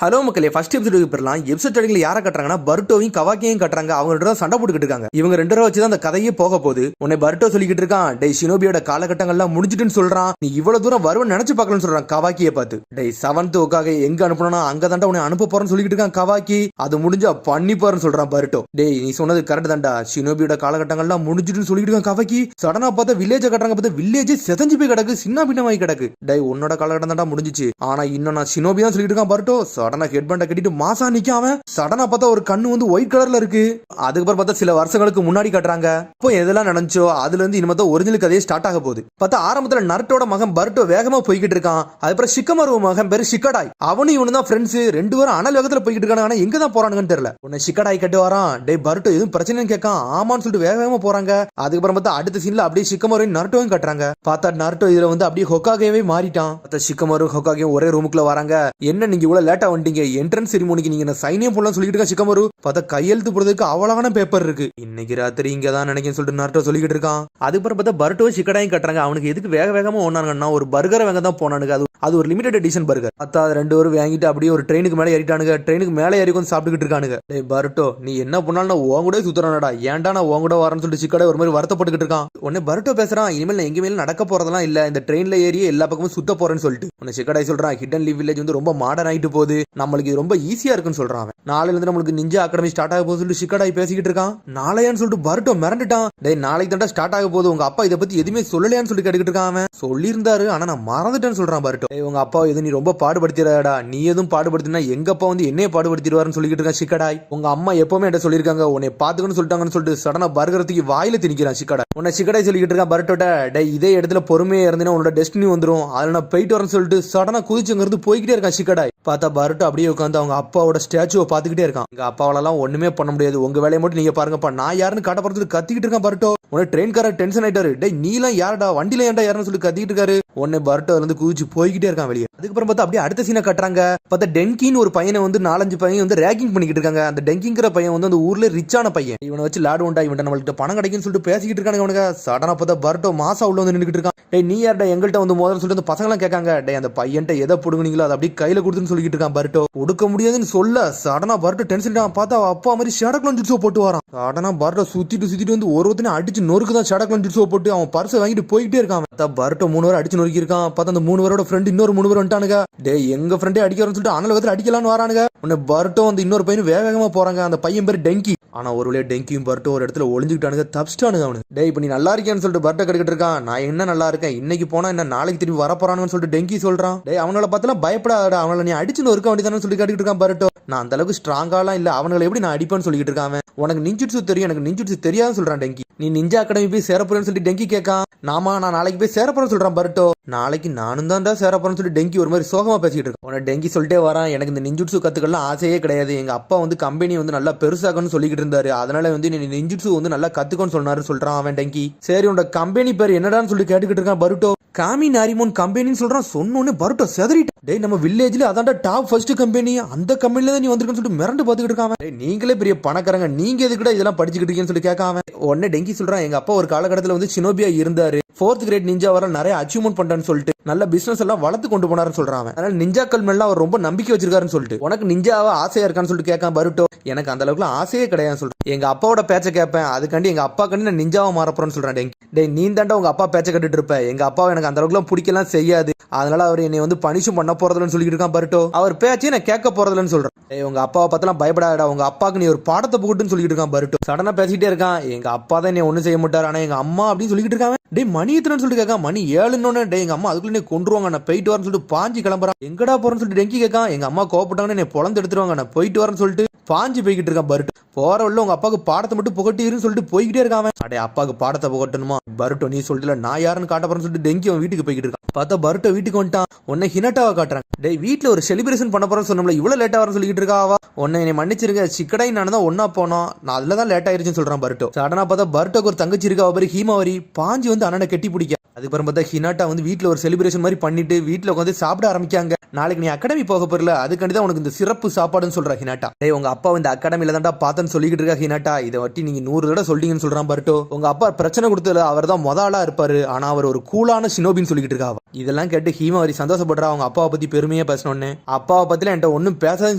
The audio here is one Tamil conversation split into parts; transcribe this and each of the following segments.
ஹலோ மக்களே, ஃபர்ஸ்ட் எபிசோடுக்கு போயிடலாம். எபிசோட் ஸ்டார்டிங்ல யாரை கட்டுறாங்கன்னா பருட்டோவையும் கவாக்கியையும் கட்டுறாங்க. அவங்க ரெண்டு சண்டை போட்டுக்கிட்டு இருக்காங்க. இவங்க ரெண்டு பேரும் வச்சு தான் அந்த கதையே போக போகுது. உன்னை பருட்டோ சொல்லிக்கிட்டு இருக்கான், டேய் ஷினோபியோட காலகட்டங்கள்லாம் முடிஞ்சிட்டுன்னு சொல்றான். நீ இவ்வளவு தூரம் வருவன்னு நினைச்சு பார்க்கலன்னு சொல்றான் கவாக்கியை பார்த்து. டேய் 7th ஓக்காக எங்க அனுப்பணும்னா அங்க தாண்டா உன்னை அனுப்ப போறேன்னு சொல்லிக்கிட்டு இருக்கான் கவாக்கி. அது முடிஞ்சா பண்ணி போறேன்னு சொல்றான் பருட்டோ. டேய் நீ சொன்னது கரெக்ட் தான்டா, ஷினோபியோட காலகட்டங்கள்லாம் முடிஞ்சிட்டுன்னு சொல்லிட்டு இருக்கான் கவாக்கி. சடனா பார்த்தா வில்லேஜ கட்டுறாங்க. பார்த்தா வில்லேஜே செதஞ்சு போய் கிடக்கு, சின்ன பின்னமாயி கிடக்கு. டேய் உன்னோட காலகட்டம் தாண்டா முடிஞ்சிச்சு, ஆனா இன்னும் நான் ஷினோபி தான் சொல்லிட்டு இருக்கான் பருட்டோ. சடனா ஹெட் பேண்ட கட்டிட்டு மாசா நிக்காம சடனா பார்த்தா ஒரு கண்ணு வந்து ஒயிட் கலர்ல இருக்கு. அதுக்கப்புறம் பார்த்தா சில வருஷங்களுக்கு முன்னாடி கட்டுறாங்க. இப்போ எதெல்லாம் நடந்துச்சோ அதுல இருந்து இனிமே ஒரிஜினல் கதையே ஸ்டார்ட் ஆக போகுது. பார்த்தா ஆரம்பத்துல நருட்டோட மகன் பருட்டோ வேகமா போய்கிட்டு இருக்கான். அதுக்கப்புறம் ஷிக்கமரு மகன் பேரு ஷிக்கடாய், அவனும் இவனு தான் ஃப்ரெண்ட்ஸ். ரெண்டு பேரும் அனல் வேகத்துல போய்கிட்டு இருக்காங்க. ஆனா எங்க தான் போறானுங்கன்னு தெரியல. உன்னை ஷிக்கடாய் கட்டு வரான். டேய் பருட்டோ எதுவும் பிரச்சனைன்னு கேட்கான். ஆமான்னு சொல்லிட்டு வேகமா போறாங்க. அதுக்கப்புறம் பார்த்தா அடுத்த சீன்ல அப்படியே ஷிக்கமரு நருட்டோவும் கட்டுறாங்க. பார்த்தா நருட்டோ இதுல வந்து அப்படியே ஹொக்காகேவே மாறிட்டான். பார்த்தா ஷிக்கமரு ஹொக்காகேவும் ஒரே ரூமுக்குள்ள வராங்க. என்ன நீங்க இவ்வளவு லேட்டா வந்துட்டீங்க, என்ட்ரன்ஸ் செரிமோனிக்கு நீங்க சைனே போலாம் சொல்லிட்டு இருக்கா ஷிக்கமரு. பார்த்தா கையெழுத்து போடுறதுக்கு அவ்வளவான பேப்பர் இருக்கு. இன்னைக்கு ராத்திரி இங்க தான் நினைக்கிறேன் சொல்லிட்டு நருட்டோ சொல்லிக்கிட்டு இருக்கான். அதுக்கப்புறம் பார்த்தா பருட்டோ ஷிக்கடாயும் கட்டுறாங்க. அவனுக்கு எதுக்கு வேக வேகமா ஓனானுங்கன்னா ஒரு பர்கரை வாங்க தான் போனானுங்க. அது ஒரு லிமிடெட் எடிஷன் பர்கர். பார்த்தா ரெண்டு பேரும் வாங்கிட்டு அப்படியே ஒரு ட்ரெயினுக்கு மேலே ஏறிட்டானுங்க. ட்ரெயினுக்கு மேலே ஏறி வந்து சாப்பிட்டுக்கிட்டு இருக்கானுங்க. டேய் பருட்டோ நீ என்ன பண்ணாலும் நான் உன் கூட சுத்துறானடா, ஏன்டா நான் உன் கூட வரேன்னு சொல்லிட்டு ஷிக்கடாய் ஒரு மாதிரி வருத்தப்பட்டுக்கிட்டு இருக்கான். உடனே பருட்டோ பேசுறான், இனிமேல் நான் எங்கேயுமே நடக்க போறதெல்லாம் இல்ல, இந்த ட்ரெயின்ல ஏறி எல்லா பக்கமும் சுத்த போறேன்னு சொல்லிட்டு. உன்னை ஷிக்கடாய் சொல்றான், ஹிடன் லீவ் வில்லேஜ் வந்து ரொம்ப மாடர்ன் ஆயிட்டு போகுது, நம்மளுக்கு இது ரொம்ப ஈஸியா இருக்குன்னு சொல்றான். நாளைல இருந்து நம்மளுக்கு நிஞ்சா அகாடமி ஸ்டார்ட் ஆக போகுது சொல்லிட்டு ஷிக்கடாய் பேசிக்கிட்டு இருக்கான். நாளையான்னு சொல்லிட்டு பருட்டோ மிரண்டுட்டான். டேய் நாளைக்கு தாண்டா ஸ்டார்ட் ஆக போகுது, உங்க அப்பா இதை பத்தி எதுவுமே சொல்லலையான்னு சொல்லிட்டு கேட்டுக்கிட்டு இருக்கான். அவன் சொல்லியிருந்தாரு ஆனா நான் மறந்துட்டேன்னு சொல்றான் பருட்டோ. உங்க அப்பா எதுவும் நீ ரொம்ப பாடுபடுத்திடாடா, நீ எதுவும் பாடுபடுத்தினா எங்க அப்பா வந்து என்னைய பாடுபடுத்திடுவாருன்னு சொல்லிக்கிட்டு இருக்கான் ஷிக்கடாய். உங்க அம்மா எப்பவுமே என்ன சொல்லியிருக்காங்க, உன்னை பாத்துக்கன்னு சொல்லிட்டாங்கன்னு சொல்லிட்டு சடனா பர்கரத்துக்கு வாயில திணிக்கிறான் ஷிக்கடாய். உன்னை ஷிக்கடாய் சொல்லிக்கிட்டு இருக்கான் பருட்டோட, டேய் இதே இடத்துல பொறுமையா இருந்தீங்கன்னா உன்னோட டெஸ்டினி வந்துடும், அதுல நான் போயிட்டு வரேன்னு சொல்லிட்டு சடனா குதிச்சுங்கிறது போய்கிட்டே இருக்கான் ஷிக்கடாய். பார்த்தா பருட்டோ அப்படியே உட்காந்து அவங்க அப்பாவோட ஸ்டாச்சுவை பாத்துக்கிட்டே இருக்கான். எங்க அப்பாவாலலாம் ஒண்ணுமே பண்ண முடியாது, உங்க வேலையை மட்டும் நீங்க பாருங்கப்பா, நான் யாருன்னு காட்ட போறது கத்திக்கிட்டு இருக்கான் பருட்டோ. உன்னை ட்ரெயின்கார டென்ஷன் ஆயிட்டாரு. டேய் நீலாம் யாரடா, வண்டியில ஏன்டா யாருன்னு சொல்லி கத்திக்கிட்டு இருக்காரு. உன்னை பருட்டோ இருந்து குதிச்சு போய்கிட்டே இருக்கான் வெளியே. அதுக்கப்புறம் பார்த்தா அப்படியே அடுத்த சீனை கட்டுறாங்க. பார்த்தா டெங்கின்னு ஒரு பையனை வந்து 4-5 பையன் வந்து ரேகிங் பண்ணிக்கிட்டு இருக்காங்க. அந்த டெங்கிங்கிற பையன் வந்து அந்த ஊர்ல ரிச்சான பையன். இவனை வச்சு லாடுவண்டா, இவன் நம்மள்கிட்ட பணம் கிடைக்குன்னு சொல்லிட்டு பேசிக்கிட்டு இருக்காங்க. அவனுக்கு சடனா பார்த்தா பருட்டோ மாசா உள்ள வந்து நின்றுட்டு இருக்கான். டேய் நீ யார்டா எங்கள்கிட்ட வந்து முதல்ல சொல்லிட்டு அந்த பசங்க எல்லாம் கேட்காங்க. டேய் அந்த பையன்ட்ட எதை புடுங்குனீங்களோ அதை அப்படியே கையில கொடுத்துன்னு சொல்லிட்டு இருக்கான் பருட்டோ. கொடுக்க முடியாதுன்னு சொல்ல சடனா பருட்டோ டென்ஷன் ஆகும். பார்த்தா அப்பா மாதிரி ஷடக்லாம் ஜிட்ஸோ போட்டு வரான். சடனா பருட்டோ சுத்திட்டு வந்து ஒருத்தனை அடிச்சு நொறுக்கு தான் ஷடக்லாம் ஜிட்ஸோ போட்டு அவன் பர்ஸை வாங்கிட்டு போய்கிட்டே இருக்கான். பருட்டோ 3 பேர் அடிச்சு நொறுக்கி இருக்கான். பார்த்தா அந்த 3 பேரோட ஃப்ரெண்ட் இன்னொரு 3 பேர் வந்துட்டானுங்க. டேய் எங்க ஃப்ரெண்டே அடிக்கிறோம்னு சொல்லிட்டு அனலகத்துல அடிக்கலான்னு வரானுங்க. உன்னை பருட்டோ வந்து இன்னொரு பையன் வேகமா போறாங்க. அந்த பையன் பேர் டெங்கி. ஆனா ஒரு வழியா டெங்கியும் பருட்டோ ஒரு இடத்துல ஒளிஞ்சுக்கிட்டானுங்க, தப்பிச்சிட்டானுங்க அவனு. டேய் இப்ப நீ நல்லா இருக்கேன்னு சொல்லிட்டு பருட்டோ கட்டிக்கிட்டு இருக்கான். நான் என்ன நல்லா இருக்கேன், இன்னைக்கு போனா என்ன நாளைக்கு திரும்பி வரப்போறானுன்னு சொல்லிட்டு டெங்கி சொல்றான். டேய் அவனால பார்த்தா பயப்படாதடா, அவனால நீ அடிச்சுன்னு இருக்க வேண்டியதானு சொல்லி கட்டிக்கிட்டு இருக்கான் பருட்டோ. நான் அந்த அளவுக்கு ஸ்ட்ராங்காலாம் இல்ல, அவங்களை எப்படி நான் அடிப்பேன்னு சொல்லிட்டு இருக்கான். உனக்கு நிஞ்சுட்சு தெரியும், எனக்கு நிஞ்சுட்சு தெரியாதுன்னு சொல்றான் டெங்கி. நீ நிஞ்சா அகாடமி போய் சேரப்போறேன்னு சொல்லி டெங்கி கேட்கான். நாமா நான் நாளைக்கு போய் சேரப்போறேன்னு சொல்றான் பருட்டோ. நாளைக்கு நானும் தான்டா சேரப்போறேன்னு சொல்லி டெங்கி ஒரு மாதிரி சோகமா பேசிட்டு இருக்கான். உன டெங்கி சொல்லிட்டே வரான், எனக்கு இந்த நிஞ்சுட்சு கத்துக்கலாம் ஆசையே கிடையாது, எங்க அப்பா வந்து கம்பெனி வந்து நல்லா பெருசாக்கணும்னு சொல்லிக்கிட்டு இருந்தாரு, அதனால வந்து நீ நிஞ்சுட்சு வந்து நல்லா கத்துக்கணும்னு சொன்னாரு சொல்றான் அவன் டெங்கி. சரி உன்னோட கம்பெனி பேர் என்னடான்னு சொல்லி கேட்டுக்கிட்டு இருக்கான் பருட்டோ. காமி நாரிமோன் கம்பெனின்னு சொல்றான். சொன்னோன்னு பருட்டோ செதறிட்டு, டேய் நம்ம வில்லேஜ்ல அதான்டா டாப் ஃபர்ஸ்ட் கம்பெனி, அந்த கம்பெனில தான் நீ வந்திருக்கன்னு சொல்லிட்டு மிரண்டு பாத்துக்கிட்டு இருக்கான். நீங்களே பெரிய பணக்காரங்க, நீங்க எதுக்குடா இதெல்லாம் படிச்சுக்கிட்டு இருக்கீங்கன்னு சொல்லி கேட்காம. உடனே டெங்கி சொல்றான், எங்க அப்பா ஒரு காலகட்டத்தில் வந்து ஷினோபியா இருந்தாரு, 4th கிரேட் நிஞ்சா வர நிறைய அச்சீவ்மெண்ட் பண்றான்னு சொல்லிட்டு நல்ல பிசினஸ் எல்லாம் வளர்த்து கொண்டு போனாருன்னு சொல்றான். அதனால நிஞ்சாக்கள் மேல அவர் ரொம்ப நம்பிக்கை வச்சிருக்காருன்னு சொல்லிட்டு. உனக்கு நிஞ்சாவா ஆசையா இருக்கான்னு சொல்லிட்டு கேட்கான் பருட்டோ. எனக்கு அந்த அளவுக்கு ஆசையே கிடையாது சொல்றேன், எங்க அப்பாவோட பேச்சை கேட்பேன், அதுக்காண்டி எங்க அப்பா கண்டி நான் நிஞ்சாவா மாறப்போறேன்னு சொல்றான் டெங்கி. டேய் நீ தாண்டா உங்க அப்பா பேச்சை கட்டுட்டு இருப்ப, எங்க அப்பாவை எனக்கு அந்த அளவுக்கு பிடிக்கலாம் செய்யாது, அதனால அவர் என்னை வந்து பனிஷும் பண்ண போறதுன்னு சொல்லிட்டு இருக்கான் பருட்டோ. அவர் பேச்சே நான் கேட்க போறதுன்னு சொல்றேன். டேய் உங்க அப்பாவை பார்த்தலாம் பயப்படாடா, உங்க அப்பாக்கு நீ ஒரு பாடத்தை போட்டுன்னு சொல்லிட்டு இருக்கான் பருட்டோ. சடனா பேசிட்டே இருக்கான், எங்க அப்பா தான் என்னை ஒன்னும் செய்ய மாட்டாரு, ஆனா எங்க அம்மா அப்படின்னு சொல்லிட்டு இருக்காங்க. டேய் மணி எத்தனைன்னு சொல்லிட்டு கேட்கான். மணி 7ன்னு. டே எங்க அம்மா அதுக்குள்ள கொண்டுருவாங்க, நான் போயிட்டு வரேன்னு சொல்லிட்டு பாஞ்சு கிளம்புறான். எங்கடா போறேன்னு சொல்லிட்டு டெங்கி கேட்கான். எங்க அம்மா கோவப்பட்டாங்கன்னு என்னை பொழந்து எடுத்துருவாங்க, நான் போயிட்டு வரேன்னு சொல்லிட்டு பாஞ்சு போய்கிட்டு இருக்கான் பருட்டோ. போற உள்ள உங்க அப்பாவுக்கு பாடத்தை மட்டும் புகட்டிருன்னு சொல்லிட்டு போய்கிட்டே இருக்கான். அடே அப்பாவுக்கு பாடத்தை புகட்டணுமா பருட்டோ, நீ சொல்லிட்டு நான் யாருன்னு காட்ட போறேன்னு சொல்லிட்டு டெங்கி அவன் வீட்டுக்கு போய்கிட்டு இருக்கான். பார்த்தா பருட்டோ வீட்டுக்கு வந்துட்டான். உன்னை ஹினட்டாவை காட்டுறாங்க. டேய் வீட்டுல ஒரு செலிப்ரேஷன் பண்ண போறேன்னு சொன்னோம்ல, இவ்வளவு லேட்டா வரன்னு சொல்லிட்டு இருக்காவா. உன்னை என்னை மன்னிச்சிருக்க, ஷிக்கடாய் நான் தான் ஒன்னா போனோம், நான் அதுலதான் லேட் ஆயிருச்சுன்னு சொல்றான் பருட்டோ. சடனா பார்த்தா பருட்டோக்கு ஒரு தங்கச்சி இருக்கா, அவரு ஹீமாவரி. பாஞ்சு வந்து அண்ணனை கெட்டி பிடிக்க. அதுக்கப்புறம் பார்த்தா ஹினாட்டா வந்து வீட்டுல ஒரு செலிப்ரேஷன் மாதிரி பண்ணிட்டு வீட்டுல உட்காந்து சாப்பிட ஆரம்பிக்காங்க. நாளைக்கு நீ அகாடமி போக போறல, அதுக்காண்டி தான் உனக்கு இந்த சிறப்பு சாப்பாடுன்னு சொல்ற ஹினாட்டா. டேய் உங்க அப்பா இந்த அகாடமில தான்டா பார்த்தேன்னு சொல்லிக்கிட்டு இருக்கா ஹினாட்டா. இதை வட்டி நீங்க 100 தடவை சொல்லிட்டீங்கன்னு சொல்றான் பர்ட்டோ. உங்க அப்பா பிரச்சனை கொடுத்ததுல அவர் தான் ஆளா இருப்பாரு, ஆனா அவர் ஒரு கூலான ஷினோபின்னு சொல்லிக்கிட்டு இருக்கா. இதெல்லாம் கேட்டு ஹீமாவரி சந்தோஷப்படுறா. அவங்க அப்பாவை பத்தி பெருமையா பேசணும்னு. அப்பாவை பத்தில என்கிட்ட ஒன்னும் பேசாதுன்னு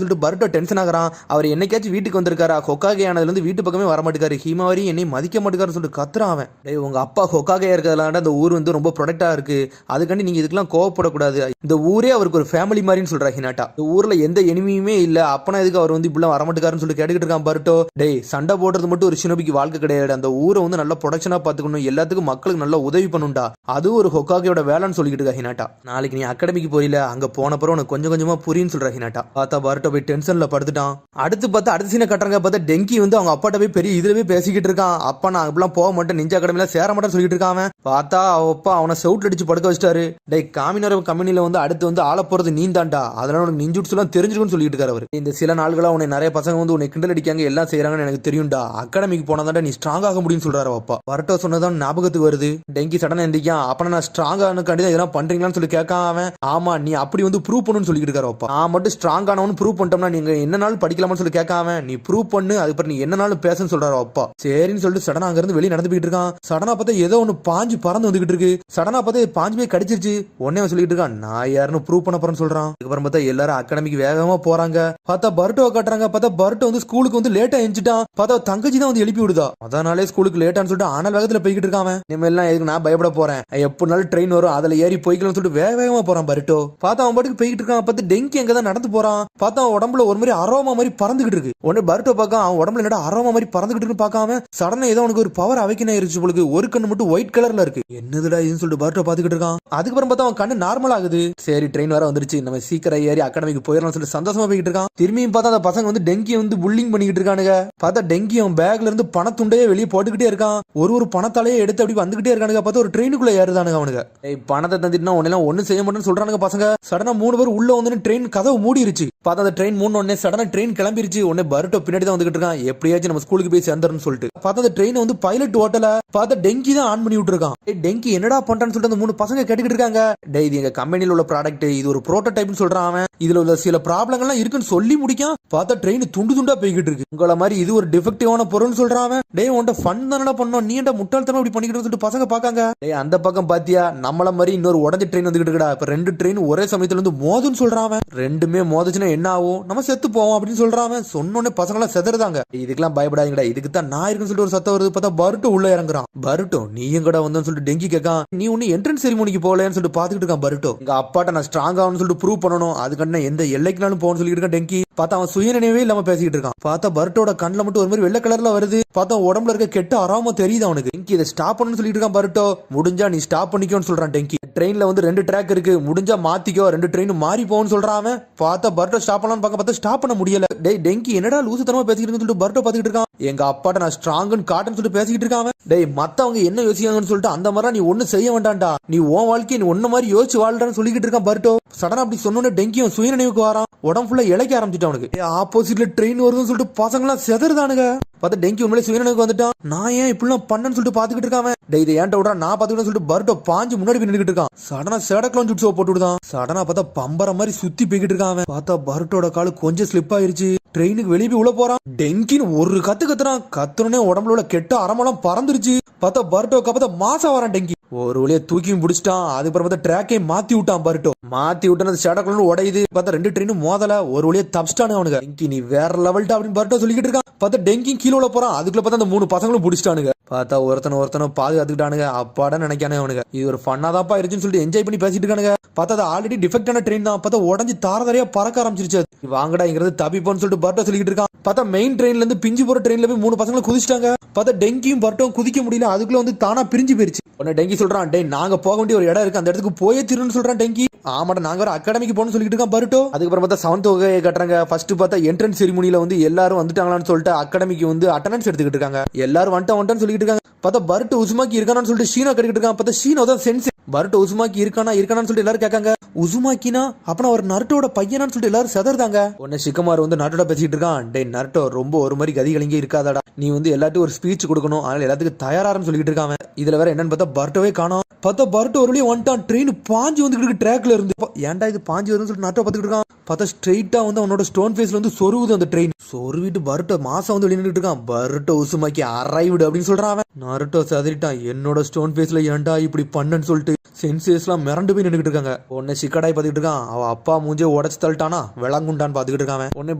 சொல்லிட்டு பர்ட்டோ டென்ஷன் ஆகிறான். அவர் என்னைக்காச்சும் வீட்டுக்கு வந்திருக்காரா? ஹொக்காகே ஆனதுல இருந்து வீட்டு பக்கமே வர மாட்டேக்காரு. ஹீமாவரி என்னை மதிக்க மாட்டேக்காருன்னு சொல்லிட்டு கத்துறான் அவன். டேய் உங்க அப்பா ஹொக்காகே இருக்கிறதுனால இந்த ஊர் வந்து ரொம்ப ப்ரொடக்டா இருக்கு, அதுக்காண்டி நீங்க இதுக்கெல்லாம் கோவப்படக்கூடாது. இந்த ஊரே அவருக்கு ஒரு ஃபேமிலி மாதிரின்னு சொல்றா ஹினாட்டா. இந்த ஊர்ல எந்த எனிமியுமே இல்ல, அப்பனா எதுக்கு அவர் வந்து இப்படிலாம் வரமாட்டுக்காருன்னு சொல்லிட்டு கேட்டுக்கிட்டு இருக்கான் பர்ட்டோ. டேய் சண்டை போடுறது மட்டும் ஒரு ஷினோபிக்கு வாழ்க்கை கிடையாது, அந்த ஊரை வந்து நல்ல ப்ரொடக்ஷனா பாத்துக்கணும், எல்லாத்துக்கும் மக்களுக்கு நல்லா உதவி பண்ணுண்டா, அது ஒரு ஹொக்காகேயோட வேலைன்னு சொல்லிக்கிட்டு இருக்கா ஹினாட்டா. நாளைக்கு நீ அகாடமிக்கு போயில, அங்க போன பிறகு உனக்கு கொஞ்சம் கொஞ்சமா புரியுன்னு சொல்ற ஹினாட்டா. பார்த்தா பர்ட்டோ போய் டென்ஷன்ல படுத்துட்டான். அடுத்த சீனை கட்டுறாங்க. பார்த்தா டெங்கி வந்து அவங்க அப்பாட்ட போய் பெரிய இதுலவே பேசிக்கிட்டு இருக்கான். அப்பா நான் அப்படிலாம் போக மாட்டேன், நிஞ்சா அகாடமில சேர மாட்டேன்னு சொல்லிட்டு இருக்கான். பார்த்தா அப்பா அவனை செவுட்ல அடிச்சு படுக்க வச்சிட்டாரு. டேய் காமினார் கம்பெனில வந்து அடுத்து வந்து ஆள போறது நீ தான்டா, அதனால உனக்கு நிஞ்சுட்ஸ் எல்லாம் தெரிஞ்சுக்கணும்னு சொல்லிட்டு இருக்காரு அவர். இந்த சில நாள்களா உன்னை நிறைய பசங்க வந்து உன்னை கிண்டல் அடிக்காங்க, எல்லாம் செய்யறாங்கன்னு எனக்கு தெரியும்டா, அகாடமிக்கு போனாதான்டா நீ ஸ்ட்ராங் ஆக முடியும்னு சொல்றாரு அப்பா. பர்ட்டோ சொன்னதான் ஞாபகத்துக்கு வருது. டெங்கி சடனா எந்திரிக்கான். அப்ப நான் ஸ்ட்ராங் ஆனதுக்காண்டி தான் இதெல்லாம் பண்றீங்களான்னு சொல்லி கேட்காம அவன், ஆமா நீ அப்படி வந்து ப்ரூவ் பண்ணுன்னு சொல்லிட்டு இருக்காரு அப்பா. நான் மட்டும் ஸ்ட்ராங் ஆனவனு ப்ரூவ் பண்ணிட்டோம்னா நீங்க என்ன நாள் படிக்கலாம்னு சொல்லி கேட்காம நீ ப்ரூவ் பண்ணு, அதுக்கப்புறம் நீ என்ன நாளும் பேசுன்னு சொல்றாரு அப்பா. சரின்னு சொல்லிட்டு சடனா அங்க இருந்து வெளியே நடந்து போயிட்டு இருக்கான். சடனா பார்த்தா ஏதோ ஒன்னு பாஞ்சு பறந்து வந்துகிட்டு இருக்கு. சடனா பார்த்தா பாஞ்சு போய் கடிச்சிருச்சு. உடனே சொல்லிட்டு இருக்கான் நான் யாருன்னு ப்ரூவ் பண்ண போறேன்னு சொல்றான். அதுக்கப்புறம் பார்த்தா எல்லாரும் அகாடமிக்கு வேகமா போறாங்க. பார்த்தா பர்ட்டோ காட்டுறாங்க. பார்த்தா பர்ட்டோ வந்து ஸ்கூலுக்கு வந்து லேட்டா எழுந்துட்டான். பார்த்தா தங்கச்சி தான் வந்து எழுப்பி விடுதா. அதனாலே ஸ்கூலுக்கு லேட்டான்னு சொல்லிட்டு ஆனா வேகத்துல போய்கிட்டு இருக்கான். இனிமேல் எல்லாம் எதுக்கு நான் பயப்பட போறேன், எப்படினாலும் ட்ரெயின் வரும், அதுல ஏறி போய்க்கலாம்னு சொல்லிட்டு வேக வேகமா போறான் பர்ட்டோ. பார்த்தா அவன் பாட்டுக்கு போய்கிட்டு இருக்கான். பார்த்து டெங்கி எங்கதான் நடந்து போறான். பார்த்தா அவன் உடம்புல ஒரு மாதிரி அரோமா மாதிரி பறந்துகிட்டு இருக்கு. உடனே பர்ட்டோ பார்க்க அவன் உடம்புல என்னடா அரோமா மாதிரி பறந்துகிட்டு இருக்குன்னு பார்க்காம சடனா ஏதோ அவனுக்கு ஒரு பவர் அவைக்கன் ஆயிருச்சு போலுக்கு. ஒரு கண்ணு மட்டும் ஒயிட் கலர்ல இருக்கு. என்னதுடா இதுன்னு சொல்லிட்டு பர்ட்டோ பாத்துக்கிட்டு இருக்கான். அதுக்கப்புறம் பார்த்தா அவன் கண்ணு நார்மல் ஆகுது. சரி ட்ரெயின் வர வந்துருச்சு, நம்ம சீக்கிரம் ஏறி அகாடமிக்கு போயிடலாம் சொல்லிட்டு சந்தோஷமா போய்கிட்டு இருக்கான். திரும்பியும் பார்த்தா அந்த பசங்க வந்து டெங்கி வந்து புல்லிங் பண்ணிக்கிட்டு இருக்கானுங்க. பார்த்தா டெங்கி அவன் பேக்ல இருந்து பணத்துண்டையே வெளியே போட்டுக்கிட்டே இருக்கான். ஒரு பணத்தாலேயே எடுத்து அப்படி வந்துகிட்டே இருக்கானுங்க. பார்த்தா ஒரு ட்ரெயினுக்குள்ள ஏறுதானுங்க அவனுங்க. பணத்தை தந்துட்டுனா உடனே ஒன்னும் செய்ய மாட்டேன்னு சொல்றானுங்க பசங்க. சடனா 3 பேர் உள்ள வந்து ட்ரெயின் கதவு மூடிருச்சு. பார்த்தா அந்த ட்ரெயின் மூணு உடனே சடனா ட்ரெயின் கிளம்பிருச்சு. உடனே பர்ட்டோ பின்னாடி தான் வந்துகிட்டு இருக்கான், எப்படியாச்சும் நம்ம ஸ்கூலுக்கு போய் சேர்ந்துறன்னு சொல்லிட்டு. பார்த்தா அந்த ட்ரெயின் வந்து பைலட் ஓட்டல. பார்த்தா டெங்கி தான் ஆன் பண்ணி விட்டுருக்கான். டெங்கி என்னடா பண்றான்னு சொல்லிட்டு அந்த 3 பசங்க கேட்டுக்கிட்டு இருக்காங்க. டே இது எங்க கம்பெனில உள்ள ப்ராடக்ட், இது ஒரு புரோட்டோடைப்னு சொல்றான் அவன். இதுல உள்ள சில ப்ராப்ளங்கள்லாம் இருக்குன்னு சொல்லி முடிக்கான். பார்த்தா ட்ரெயின் துண்டு துண்டா போய்கிட்டு இருக்கு. உங்கள மாதிரி இது ஒரு டிஃபெக்டிவான பொருள்னு சொல்றான் அவன். டே உன்ட ஃபன் தானடா பண்ணோம், நீ என்ன முட்டாள்தனமா இப்படி பண்ணிக்கிட்டு சொல்லிட்டு பசங்க பாக்காங்க. டே அந்த பக்கம் பாத்தியா நம்மள மாதிரி இன்னொரு உடஞ்ச ட்ரெயின் வந்துகிட்டு இருக்கடா. இப்ப 2 ட்ரெயின் ஒரே சமயத்துல வந்து மோதுன்னு சொல்றான் அவன். ரெண்டுமே மோதுச்சுன்னா என்ன ஆகும், நம்ம செத்து போவோம் அப்படின்னு சொல்றான் அவன். சொன்னோடனே பசங்க எல்லாம் செதறாங்க. இதுக்கெல்லாம் பயப்படாதீங்கடா, இதுக்கு தான் நான் இருக்குன்னு சொல்லிட்டு ஒரு சத்தம் வருது. பார்த்தா பர்ட்டோ உள்ள இறங்குறான். பர்ட்டோ நீயும் கூட வந்தோன்னு சொல்லிட்டு டெங்கி கேட்கான். நீ ஒன்னு என்ட்ரன்ஸ் செரிமோனிக்கு போகலன்னு சொல்லிட்டு பாத்துக்கிட்டு இருக்கான் பர்ட்டோ. எங்க அப்பாட்ட நான் ஸ்ட்ராங் ஆகணும்னு சொல்லிட்டு ப்ரூவ் பண்ணணும், அதுக்கான எந்த எல்லைக்குனாலும் போகணும்னு சொல்லிட்டு இருக்கான் டெங்கி. பார்த்தா அவன் சுயநினைவே இல்லாம பேசிக்கிட்டு இருக்கான். பார்த்தா பர்ட்டோட கண்ணுல மட்டும் ஒரு மாதிரி வெள்ளை கலர்ல வருது. பார்த்தா உடம்புல இருக்க கெட்ட அறாம தெரியுது அவனுக்கு. டெங்கி இதை ஸ்டாப் பண்ணணும்னு சொல்லிட்டு இருக்கான் பர்ட்டோ. முடிஞ்சா நீ ஸ்டாப் பண்ணிக்கோன்னு சொல்றான் டெங்கி. ட்ரெயின்ல வந்து 2 ட்ராக் இருக்கு, முடிஞ்சா மாத்திக்கோ, 2 ட்ரெயின் மாறி போன்னு சொல்றான் அவன். பார்த்தா பர்ட்டோ ஸ்டாப் பண்ணலாம்னு பார்த்தா ஸ்டாப் பண்ண முடியல. டேய் டெங்கி என்னடா லூசுத்தனமா பேசிக்கிட்டு சொல்லிட்டு பர்ட்டோ பாத்துக்கிட்டு இருக்கான். எங்க அப்பாட்ட நான் ஸ்ட்ராங்னு காட்டுன்னு சொல்லிட்டு பேசிக்கிட்டு இருக்கான். டேய் மத்தவங்க என்ன யோசிக்காங்கன்னு சொல்லிட்டு அந்த மாதிரி நீ ஒண்ணு செய்ய வேண்டாம்டா, நீ உன் வாழ்க்கையை நீ ஒன்ன மாதிரி யோசிச்சு வாழ்றான்னு சொல்லிக்கிட்டு இருக்கான் பர்ட்டோ. சடனா அப்படி சொன்னோன்னே டெங்கியும் சுயநினைவுக்கு வரான். உடம்பு ஃபுல்லா இளைக்க ஆரம்பிச்சுட்டு அவனுக்கு. ஆப்போசிட்ல ட்ரெயின் வருதுன்னு சொல்லிட்டு பசங்க எல்லாம் செதறானுங்க. பார்த்தா டெங்கி உண்மையிலே சுயநினைவுக்கு வந்துட்டான். நான் ஏன் இப்படிலாம் பண்ணன்னு சொல்லிட்டு பாத்துக்கிட்டு இருக்கான். டேய் இதை ஏன்ட்ட விடா, நான் பாத்துக்கிட்டு சொல்லிட்டு பர்ட்டோ பாஞ்சு முன்னாடி நின்றுட்டு இருக்கான். சடனா சேடக்லாம் ஜுட்ஸோ போட்டு விடுதான். சடனா பார்த்தா பம்பர மாதிரி சுத்தி போய்கிட்டு இருக்கான். பார்த்தா பர்ட்டோட காலு கொஞ்சம் ஸ்லிப் ஆயிருச்சு. ட்ரெயினுக்கு வெளியே உள்ள போறான். டெங்கின்னு ஒரு கத்துறான். கத்துனே உடம்புல உள்ள கெட்ட அரமெல்லாம் பறந்துருச்சு. பார்த்தா பர்ட்டோ பார்த்தா மாசா வரான் டெங்கி. ஒரு வழியா தூக்கியும் பிடிச்சிட்டான். அதுக்கப்புறம் பார்த்தா ட்ராக்கையும் மாத்தி விட்டான் பர்ட்டோ. மாத்தி விட்டு சேடக்லாம் உடையுது. பார்த்தா 2 ட்ரெயினும் மோதல. ஒரு வழியா தப்பிச்சிட்டானு அவனுக்கு. டெங்கி நீ வேற லெவல்டா அப்படின்னு பர்ட்டோ சொல்லிக்கிட்டு இருக்கான். பார்த்தா டெங்கி கீழே உள்ள போறான். அதுக்குள்ள பார்த்தா அந்த 3 பசங்களும் பிடிச்சிட்டானுங்க. பார்த்தா ஒருத்தனும் பாதுகாத்துக்கிட்டானுங்க. அப்பாடா நினைக்கானே அவனுக்கு. இது ஒரு ஃபன்னாதாப்பா இருந்துச்சுன்னு சொல்லிட்டு என்ஜாய் பண்ணி பேசிட்டு இருக்கானுங்க. பார்த்தா அது ஆல்ரெடி டிஃபெக்டான ட்ரெயின் தான். பார்த்தா உடஞ்சி தாரதாரியா பறக்க ஆரம்பிச்சிருச்சு. வாங்கடாங்கிறது தப்பிப்போன்னு சொல்லிட்டு பர்ட்டோ சொல்லிக்கிட்டு இருக்கான். பார்த்தா மெயின் ட்ரெயின்ல இருந்து பிஞ்சு போற ட்ரெயின்ல போய் 3 பசங்களும் குதிச்சிட்டாங்க. பார்த்தா டெங்கியும் பர்ட்டோவும் குதிக்க முடியல. அதுக்குள்ள வந்து தானா பிரிஞ்சு போயிருச்சு. உடனே டெங்கி சொல்றான், டேய் நாங்க போக வேண்டிய ஒரு இடம் இருக்கு, அந்த இடத்துக்கு போயே திருன்னு சொல்றான் டெங்கி. ஆமாடா நாங்க ஒரு அகாடமிக்கு போகணும்னு சொல்லிட்டு இருக்கான் பர்ட்டோ. அதுக்கப்புறம் பார்த்தா 7th வகையை கட்டுறாங்க. ஃபர்ஸ்ட் பார்த்தா என்ட்ரன்ஸ் செரிமோனியில வந்து எல்லாரும் வந்துட்டாங்களான்னு சொல்லிட்டு அகாடமிக்கு வந்து அட்டெண்டன்ஸ் எடுத்துக்கிட்டு இருக்காங்க. எல்லாரும் வந்துட்டான்னு சொல்லிட்டு இருக்காங்க. பார்த்தா பர்ட்டோ உசுமாக்கி இருக்கானு சொல்லிட்டு ஷீனோ கட்டிக்கிட்டு இருக்கான். பார்த்தா ஷீனோ தான் சென்ஸ் பருட்டோ உசுமாக்கி இருக்கானான்னு சொல்லிட்டு எல்லாரும் கேட்காங்க. உசுமாக்கினா அப்பனா அவர் நருட்டோட பையனான்னு சொல்லிட்டு எல்லாரும் செதறாங்க. உடனே ஷிகமாரு வந்து நருட்டோட பேசிட்டு இருக்கான். டே நருட்டோ ரொம்ப ஒரு மாதிரி கதி கலங்கி இருக்காதடா, நீ வந்து எல்லாத்துக்கும் ஒரு ஸ்பீச் கொடுக்கணும், அதனால எல்லாத்துக்கும் தயாரான்னு சொல்லிட்டு இருக்காங்க. இதுல வேற என்னன்னு பார்த்தா பருட்டோவே காணோம். பார்த்தா பருட்டோ ஒரு வழியா வந்துட்டான். ட்ரெயின் பாஞ்சு வந்துட்டு ட்ராக்ல இருந்து. ஏன்டா இது பாஞ்சு வருதுன்னு சொல்லிட்டு நருட்டோ பார்த்துட்டு இருக்கான். பார்த்தா ஸ்ட்ரெயிட்டா வந்து அவனோட ஸ்டோன் ஃபேஸ்ல வந்து சொருவுது அந்த ட்ரெயின். சொருவிட்டு பருட்டோ மாசம் வந்து வெளியே நின்றுட்டு இருக்கான். பருட்டோ உசுமாக்கி அரைவிடு அப்படின்னு சொல்றான் அவன். நருட்டோ சதறிட்டான். என்னோட ஸ்டோன் ஃபேஸ்ல ஏன்டா இப்படி பண்ணன்னு சொல்லிட்டு சென்சேஸ்லாம் மிரண்டு போய் நின்றுட்டு இருக்காங்க. உடனே சிக்கடாய் பார்த்துட்டு இருக்கான். அவ அப்பா மூஞ்சே உடச்சு தள்ளிட்டானா விளங்குண்டான்னு பார்த்துக்கிட்டு இருக்கான். உடனே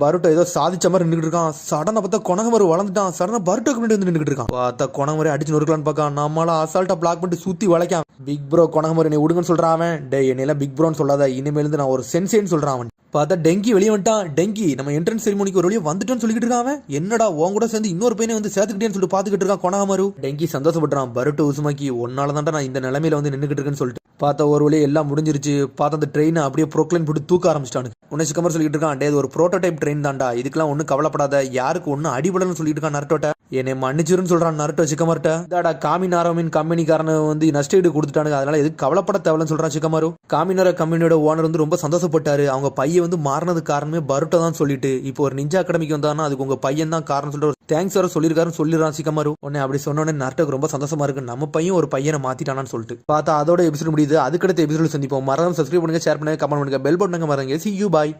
பருட்டோ ஏதோ சாதிச்ச மாதிரி நின்றுட்டு இருக்கான். சடனா பார்த்தா கொணகமரு வளர்ந்துட்டான். சடனா பருட்டோக்கு முன்னாடி வந்து நின்றுட்டு இருக்கான். பார்த்தா கொணகமரை அடிச்சு நொறுக்கலான்னு பார்க்கான். நம்மளால அசால்ட்டா பிளாக் பண்ணிட்டு சுத்தி வளைக்கான். பிக் ப்ரோ கொணகமரு என்னை விடுங்கன்னு சொல்றான் அவன். டே என்னெல்லாம் பிக் ப்ரோன்னு சொல்லாத, இனிமேலிருந்து நான் ஒரு சென்சேன்னு சொல்றான் அவன். பார்த்தா டெங்கி வெளியே வந்துட்டான். டெங்கி நம்ம என்ட்ரன்ஸ் செரிமோனிக்கு ஒரு வழியா வந்துட்டோன்னு சொல்லிட்டு இருக்கான். என்னடா உன் கூட சேர்ந்து இன்னொரு பையனை வந்து சேர்த்துக்கிட்டேன்னு சொல்லிட்டு பாத்துக்கிட்டு இருக்கான் கொணகமரு. டெங்கி சந்தோஷப்படுறான். பருட்டோ உசுமாக்கி ஒன்னால தான்டா நான் இந்த நிலைமையில வந்து நின்றுகிட்டு இருக்கேன்னு சொல்லிட்டு. பார்த்தா ஒரு வழியா எல்லாம் முடிஞ்சிருச்சு. பார்த்தா அந்த ட்ரெயினை அப்படியே ப்ரோக்ளைன் போட்டு தூக்க ஆரம்பிச்சிட்டானு. உன்னை சிக்கமர் சொல்லிட்டு இருக்கான். டே ஒரு ப்ரோட்டோடைப் ட்ரெயின் தான்டா, இதுக்கெல்லாம் ஒன்னும் கவலைப்படாத, யாருக்கு ஒன்னும் அடிபடலன்னு சொல்லிட்டு இருக்கான் நருட்டோட்ட. என்னை மன்னிச்சிருன்னு சொல்றான் நருட்டோ சிக்கமர்ட்ட. இதாடா காமினாரோமின் கம்பெனிக்காரனை வந்து நஷ்டஈடு கொடுத்துட்டானுங்க, அதனால எதுக்கு கவலைப்பட தேவைன்னு சொல்றான் சிக்கமாரு. காமினாரோ கம்பெனியோட ஓனர் வந்து ரொம்ப சந்தோஷப்பட்டாரு. அவங்க பையன் வந்து மாறினது காரணமே பருட்டோ தான் சொல்லிட்டு, இப்போ ஒரு நிஞ்சா அகாடமிக்கு வந்தானா அதுக்கு உங்க பையன் தான் காரணம் சொல்லிட்டு தேங்க்ஸ் வர சொல்லிருக்காருன்னு சொல்லிடுறான் சிக்கமாரு. உடனே அப்படி சொன்னோடனே நருட்டோக்கு ரொம்ப சந்தோஷமா இருக்கு. நம்ம பையன் ஒரு பையனை மாத்திட்டானான்னு சொல்லிட்டு. பார்த்தா அதோட எபிசோட் முடியுது. அதுக்கடுத்த எபிசோட் சந்திப்போம். மறக்காம சப்ஸ்கிரைப் பண்ணுங்க, ஷேர் பண்ணுங்க, கமெண்ட் பண்ணுங்க, பெல் பட்டனுங்க மறங்க. See you, bye.